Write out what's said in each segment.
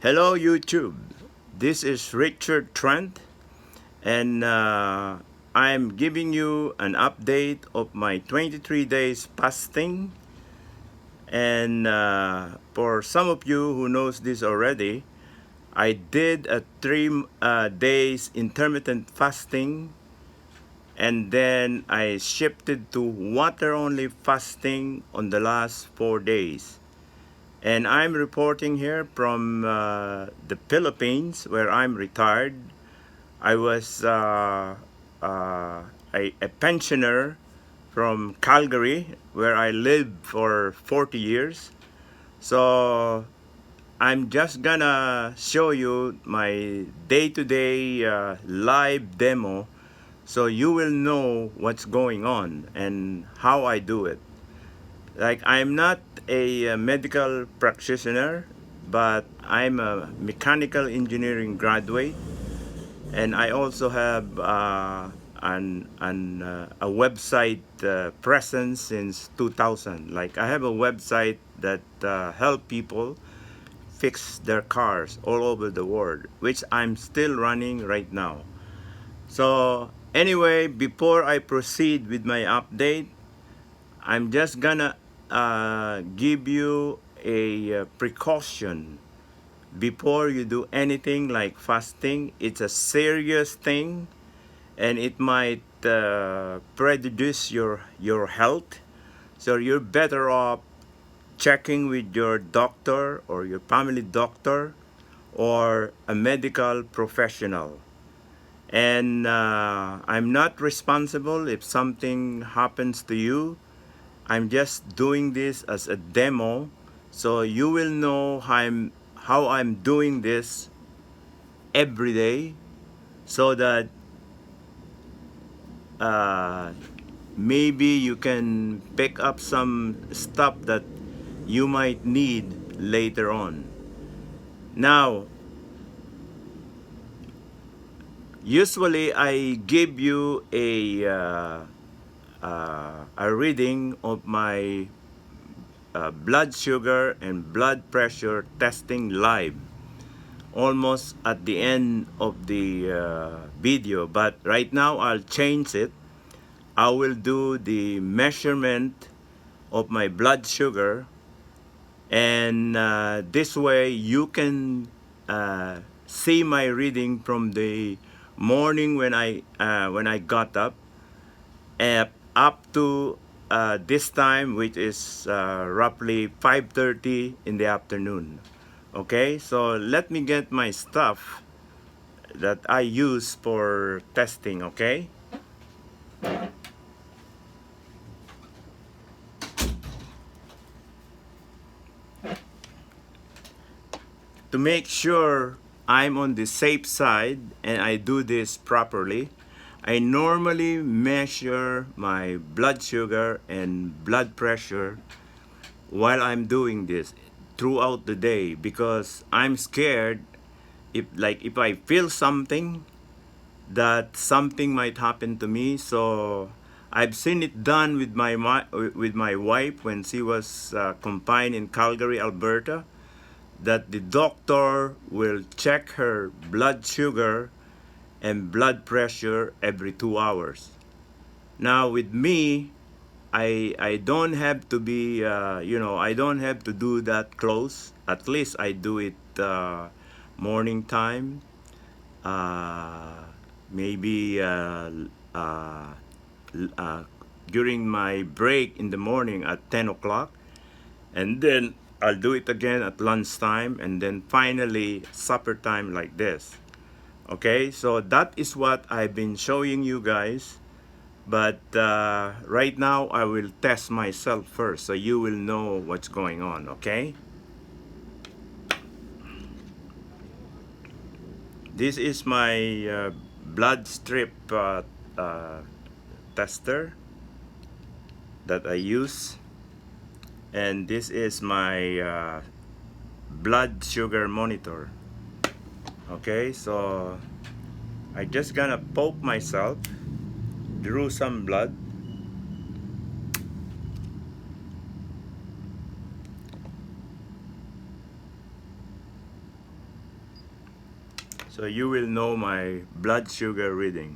Hello YouTube, this is Richard Trent and I'm giving you an update of my 23 days fasting. And for some of you who knows this already, I did a 3 days intermittent fasting, and then I shifted to water only fasting on the last 4 days. And I'm reporting here from the Philippines, where I'm retired. I was a pensioner from Calgary, where I lived for 40 years. So I'm just gonna show you my day-to-day live demo, so you will know what's going on and how I do it. Like, I'm not a medical practitioner, but I'm a mechanical engineering graduate, and I also have a website presence since 2000. Like, I have a website that help people fix their cars all over the world, which I'm still running right now. So anyway, before I proceed with my update, I'm just gonna give you a precaution before you do anything like fasting. It's a serious thing, and it might prejudice your health. So you're better off checking with your doctor or your family doctor or a medical professional. And I'm not responsible if something happens to you. I'm just doing this as a demo, so you will know how I'm doing this every day, so that uh, maybe you can pick up some stuff that you might need later on. Now, usually I give you a reading of my blood sugar and blood pressure testing live, almost at the end of the video. But right now I'll change it. I will do the measurement of my blood sugar, and this way you can see my reading from the morning when I got up to this time, which is roughly 5:30 in the afternoon. Okay, so let me get my stuff that I use for testing. Okay, to make sure I'm on the safe side and I do this properly, I normally measure my blood sugar and blood pressure while I'm doing this throughout the day, because I'm scared if I feel something, that something might happen to me. So I've seen it done with my wife when she was confined in Calgary, Alberta, that the doctor will check her blood sugar and blood pressure every 2 hours. Now with me, I don't have to be I don't have to do that close. At least I do it morning time, uh, maybe uh, uh, during my break in the morning at 10 o'clock, and then I'll do it again at lunchtime, and then finally supper time, like this. Okay, so that is what I've been showing you guys. But right now I will test myself first, so you will know what's going on. Okay, this is my blood strip tester that I use, and this is my blood sugar monitor. Okay, so I just gonna poke myself, drew some blood, So you will know my blood sugar reading.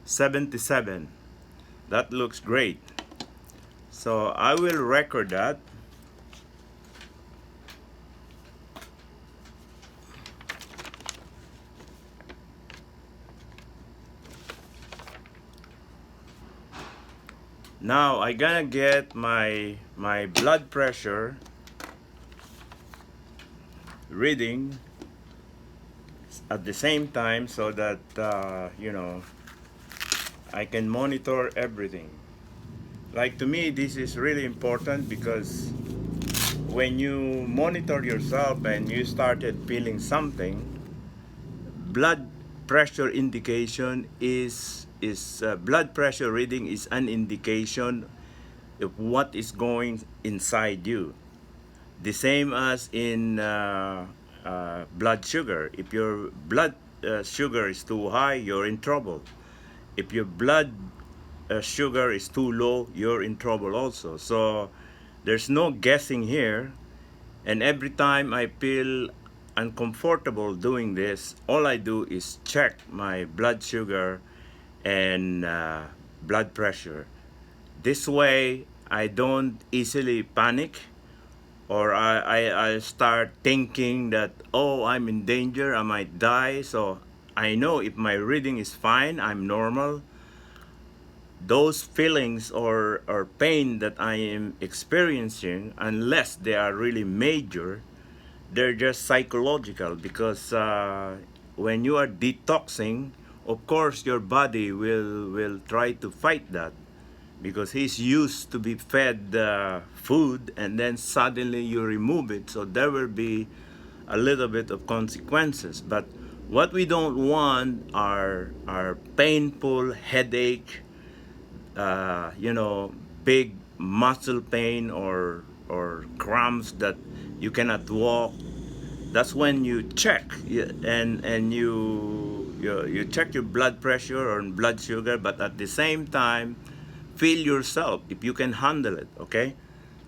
77. That looks great. So I will record that. Now I gonna get my blood pressure reading at the same time so that I can monitor everything. Like to me, this is really important because when you monitor yourself and you started feeling something, blood pressure indication is blood pressure reading is an indication of what is going inside you. The same as in blood sugar. If your blood sugar is too high, you're in trouble. If your blood sugar is too low, you're in trouble also. So there's no guessing here. And every time I feel uncomfortable doing this, all I do is check my blood sugar and blood pressure. This way, I don't easily panic or I start thinking that, oh, I'm in danger, I might die. So I know if my reading is fine, I'm normal. Those feelings or pain that I am experiencing, unless they are really major, they're just psychological because when you are detoxing, of course your body will try to fight that because he's used to be fed food and then suddenly you remove it, so there will be a little bit of consequences. But what we don't want are painful headache, big muscle pain or cramps that you cannot walk. That's when you check and you check your blood pressure or blood sugar, but at the same time feel yourself if you can handle it. Okay,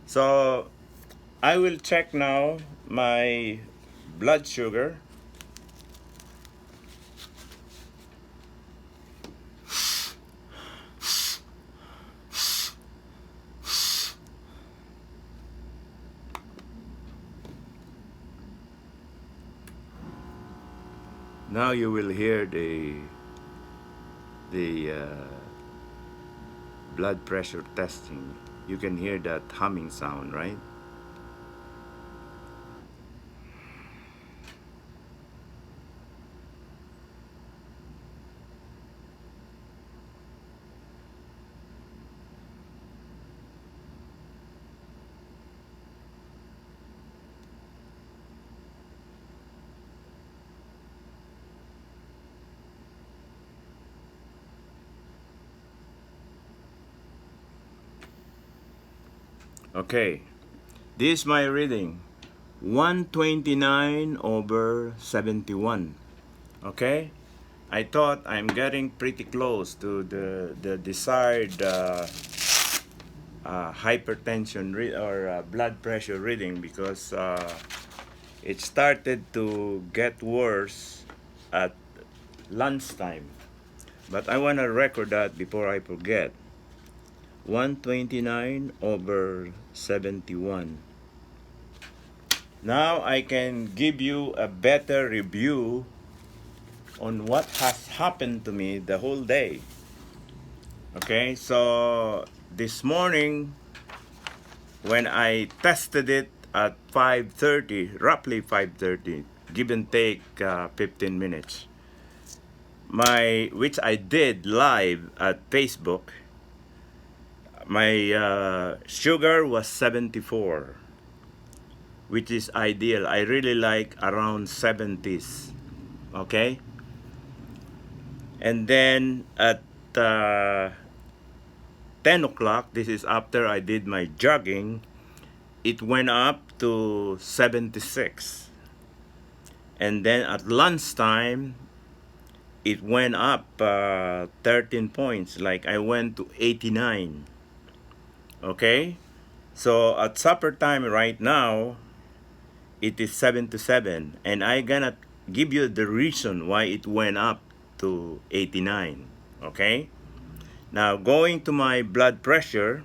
so I will check now my blood sugar. Now you will hear the blood pressure testing. You can hear that humming sound, right? Okay, this is my reading, 129 over 71. Okay, I thought I'm getting pretty close to the desired hypertension or blood pressure reading because it started to get worse at lunchtime. But I want to record that before I forget. 129 over 71. Now I can give you a better review on what has happened to me the whole day. Okay, so this morning when I tested it at 5:30, roughly 5:30, give and take 15 minutes, which I did live at Facebook, my sugar was 74, which is ideal. I really like around 70s. Okay, and then at uh, 10 o'clock, this is after I did my jogging, it went up to 76. And then at lunchtime, it went up 13 points, like I went to 89. Okay? So at supper time right now, it is 7 to 7, and I gonna give you the reason why it went up to 89. Okay? Now going to my blood pressure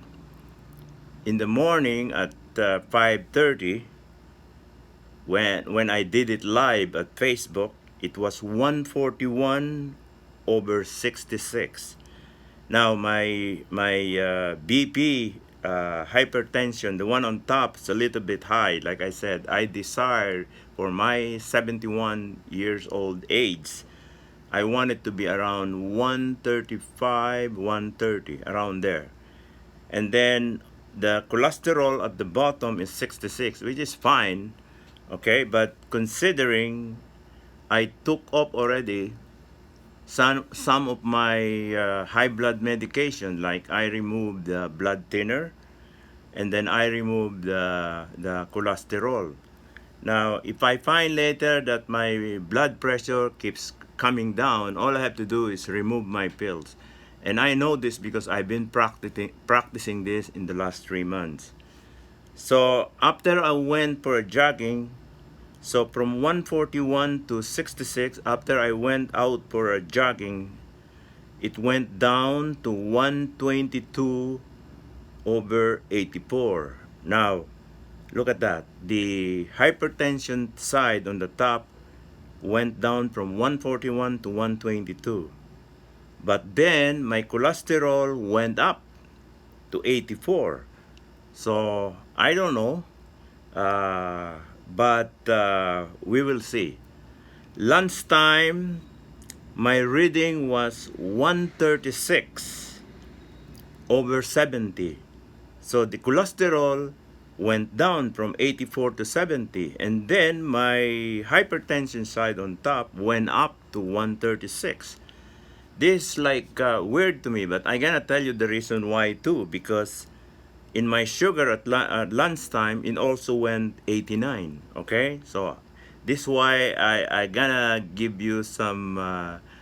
in the morning at 5:30, when I did it live at Facebook, it was 141 over 66. Now my BP, hypertension, the one on top, is a little bit high. Like I said, I desire for my 71 years old age, I want it to be around 135, 130, around there. And then the cholesterol at the bottom is 66, which is fine, okay? But considering I took up already some of my high blood medication, like I removed the blood thinner, and then I removed the cholesterol. Now, if I find later that my blood pressure keeps coming down, all I have to do is remove my pills. And I know this because I've been practicing this in the last 3 months. So after I went for a jogging, so from 141 to 66, after I went out for a jogging, it went down to 122 over 84. Now, look at that. The hypertension side on the top went down from 141 to 122. But then my cholesterol went up to 84. So I don't know, but we will see. Lunchtime, my reading was 136 over 70. So the cholesterol went down from 84 to 70, and then my hypertension side on top went up to 136. This is like weird to me, but I gonna tell you the reason why too, because in my sugar at lunchtime, it also went 89. Okay, so this is why I gonna give you some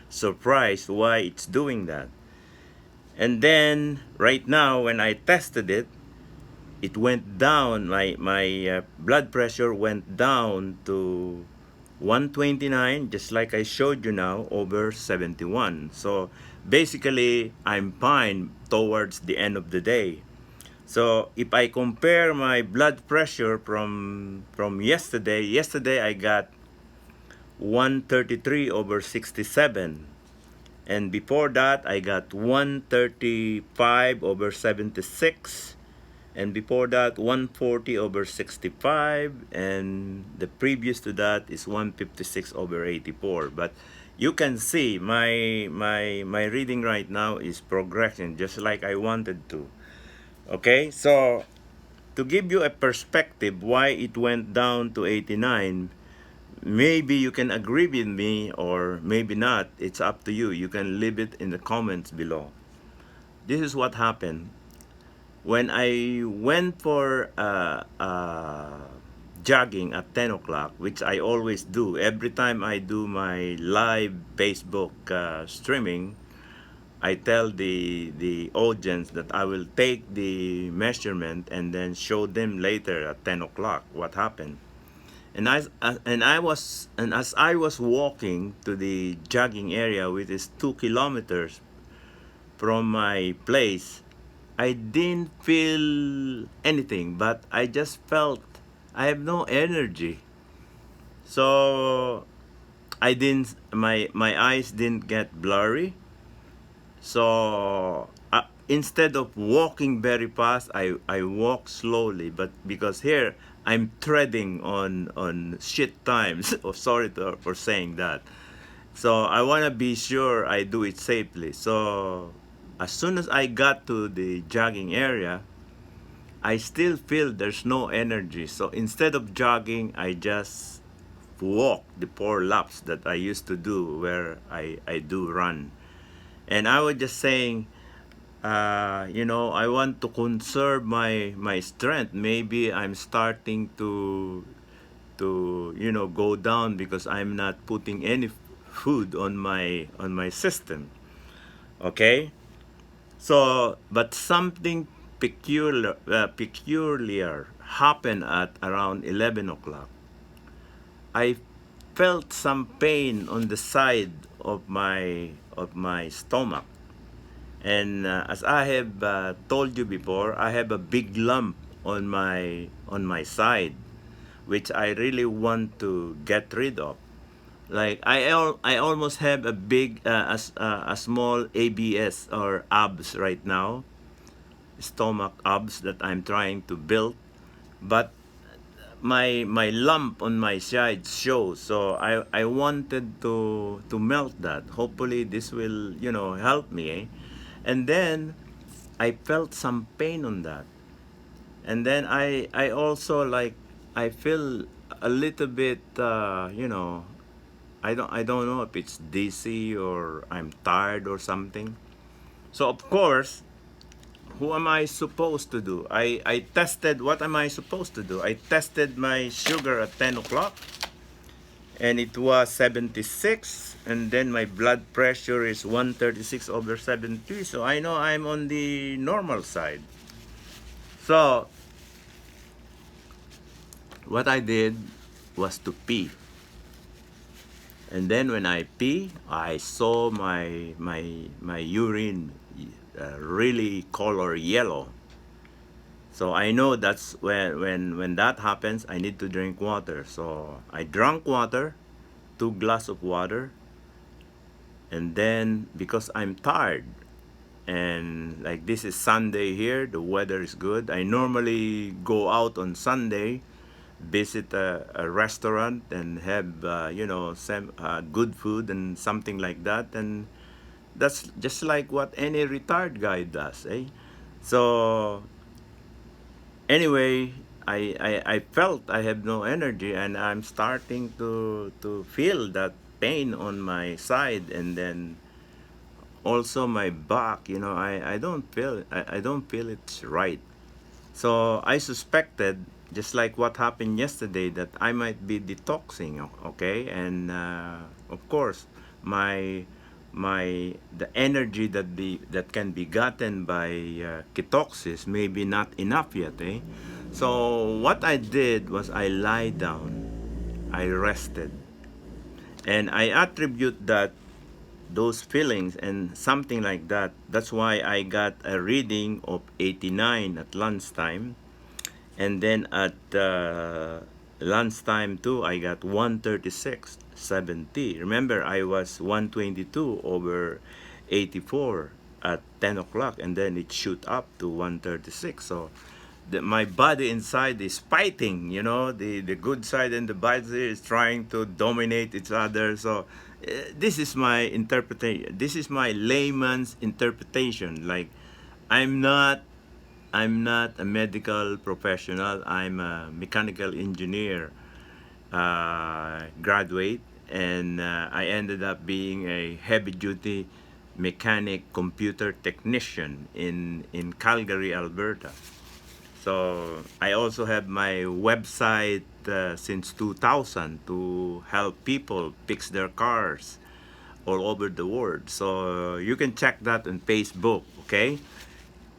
surprise why it's doing that. And then right now, when I tested it, it went down. My blood pressure went down to 129, just like I showed you now, over 71. So basically, I'm fine towards the end of the day. So if I compare my blood pressure from yesterday I got 133 over 67. And before that, I got 135 over 76. And before that, 140 over 65. And the previous to that is 156 over 84. But you can see my reading right now is progressing just like I wanted to. Okay, so to give you a perspective why it went down to 89, maybe you can agree with me or maybe not. It's up to you. You can leave it in the comments below. This is what happened. When I went for jogging at 10 o'clock, which I always do, every time I do my live Facebook streaming, I tell the audience that I will take the measurement and then show them later at 10 o'clock what happened. And as I was walking to the jogging area, which is 2 kilometers from my place, I didn't feel anything, but I just felt I have no energy. So I didn't my eyes didn't get blurry. So instead of walking very fast, I walk slowly. But because here I'm treading on shit times. Oh, sorry for saying that. So I want to be sure I do it safely. So as soon as I got to the jogging area, I still feel there's no energy. So instead of jogging, I just walk the 4 laps that I used to do where I do run. And I was just saying, I want to conserve my strength. Maybe I'm starting to go down because I'm not putting any food on my system. Okay, so but something peculiar happened at around 11 o'clock. I felt some pain on the side of my stomach. And as I have told you before, I have a big lump on my side, which I really want to get rid of. Like I almost have a big a small ABS or abs right now, stomach abs that I'm trying to build, but my lump on my side shows. So I wanted to melt that. Hopefully this will help me. And then I felt some pain on that. And then I also like I feel a little bit I don't know if it's dizzy or I'm tired or something. So of course, who am I supposed to do? I tested. What am I supposed to do? I tested my sugar at 10 o'clock and it was 76, and then my blood pressure is 136 over 70, so I know I'm on the normal side. So what I did was to pee. And then when I pee, I saw my urine really color yellow. So I know that's when that happens, I need to drink water. So I drank water, 2 glass of water, and then because I'm tired, and like this is Sunday here, the weather is good. I normally go out on Sunday, visit a restaurant and have some good food and something like that, and that's just like what any retired guy does, eh? So anyway, I felt I have no energy, and I'm starting to feel that pain on my side, and then also my back. I don't feel it's right. So I suspected, just like what happened yesterday, that I might be detoxing. Okay, and of course, my the energy that can be gotten by ketosis may be not enough yet. So what I did was I lie down, I rested, and I attribute that those feelings and something like that. That's why I got a reading of 89 at lunchtime, and then at lunchtime too, I got 136/70. Remember, I was 122 over 84 at 10 o'clock, and then it shoot up to 136. So my body inside is fighting, the good side and the bad side is trying to dominate each other. So this is my interpretation. This is my layman's interpretation. Like, I'm not I'm not a medical professional. I'm a mechanical engineer graduate, and I ended up being a heavy-duty mechanic computer technician in Calgary, Alberta. So I also have my website since 2000 to help people fix their cars all over the world. So you can check that on Facebook, okay?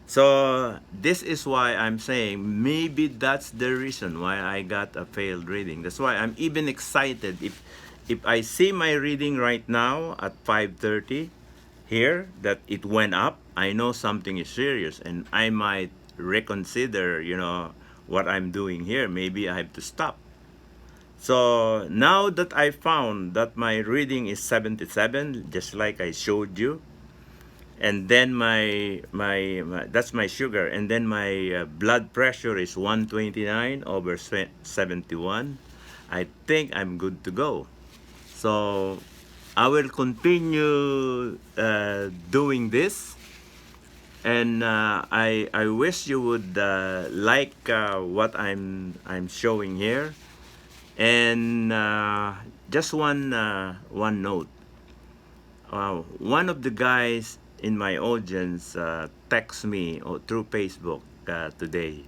So this is why I'm saying maybe that's the reason why I got a failed reading. That's why I'm even excited if I see my reading right now at 5:30 here that it went up. I know something is serious, and I might reconsider, what I'm doing here. Maybe I have to stop. So now that I found that my reading is 77, just like I showed you, and then my that's my sugar, and then my blood pressure is 129 over 71, I think I'm good to go. So I will continue doing this, and I wish you would like what I'm showing here. And just one note. One of the guys in my audience text me through Facebook today.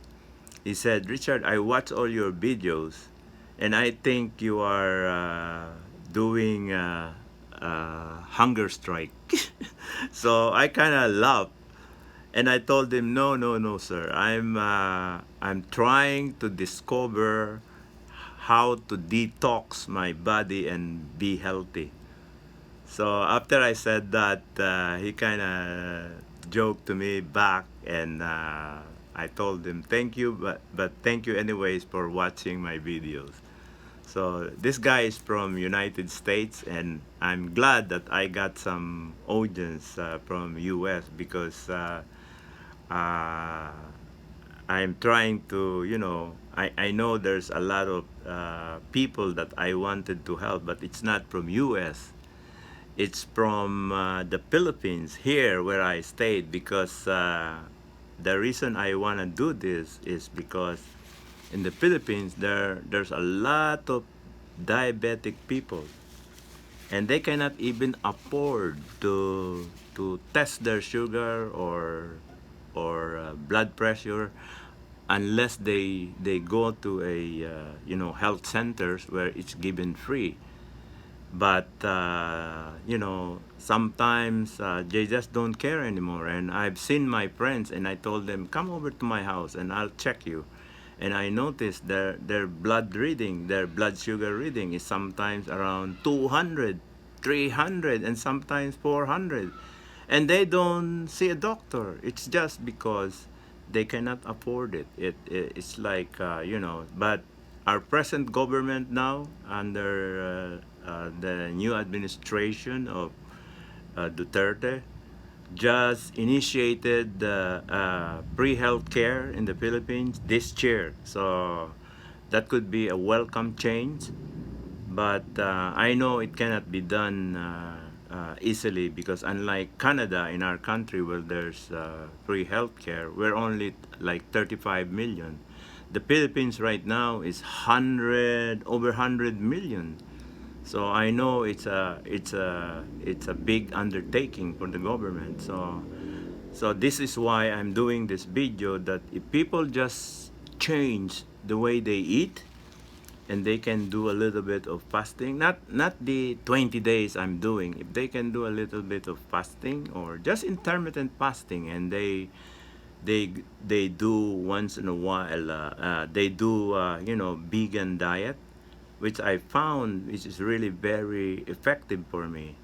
He said, "Richard, I watch all your videos, and I think you are doing hunger strike." So I kind of laughed, And I told him, no, no, no, sir. I'm trying to discover how to detox my body and be healthy. So after I said that, he kind of joked to me back, and I told him thank you, but thank you anyways for watching my videos. So this guy is from United States, and I'm glad that I got some audience from US because uh, I'm trying to, I know there's a lot of people that I wanted to help, but it's not from US. It's from the Philippines here where I stayed because the reason I want to do this is because in the Philippines there's a lot of diabetic people, and they cannot even afford to test their sugar or blood pressure unless they go to a health centers where it's given free. But sometimes they just don't care anymore, and I've seen my friends and I told them, come over to my house and I'll check you. And I noticed their blood reading, their blood sugar reading is sometimes around 200, 300, and sometimes 400, and they don't see a doctor. It's just because they cannot afford it. It's like but our present government now, under the new administration of Duterte, just initiated the pre-health care in the Philippines this year. So that could be a welcome change, but I know it cannot be done easily because unlike Canada, in our country where there's free healthcare, we're only like 35 million. The Philippines right now is 100 over 100 million. So I know it's a big undertaking for the government. So this is why I'm doing this video, that if people just change the way they eat, and they can do a little bit of fasting, not the 20 days I'm doing. If they can do a little bit of fasting or just intermittent fasting, and they do once in a while, they do vegan diet, which I found which is really very effective for me,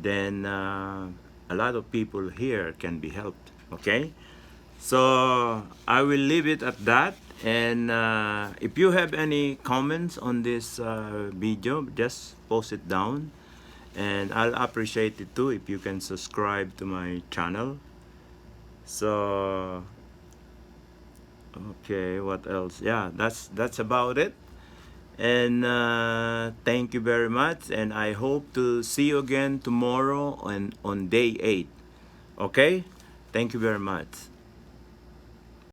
then a lot of people here can be helped. Okay, so I will leave it at that. And if you have any comments on this video, just post it down. And I'll appreciate it too if you can subscribe to my channel. So, okay, what else? Yeah, that's about it. And thank you very much. And I hope to see you again tomorrow on day 8. Okay? Thank you very much.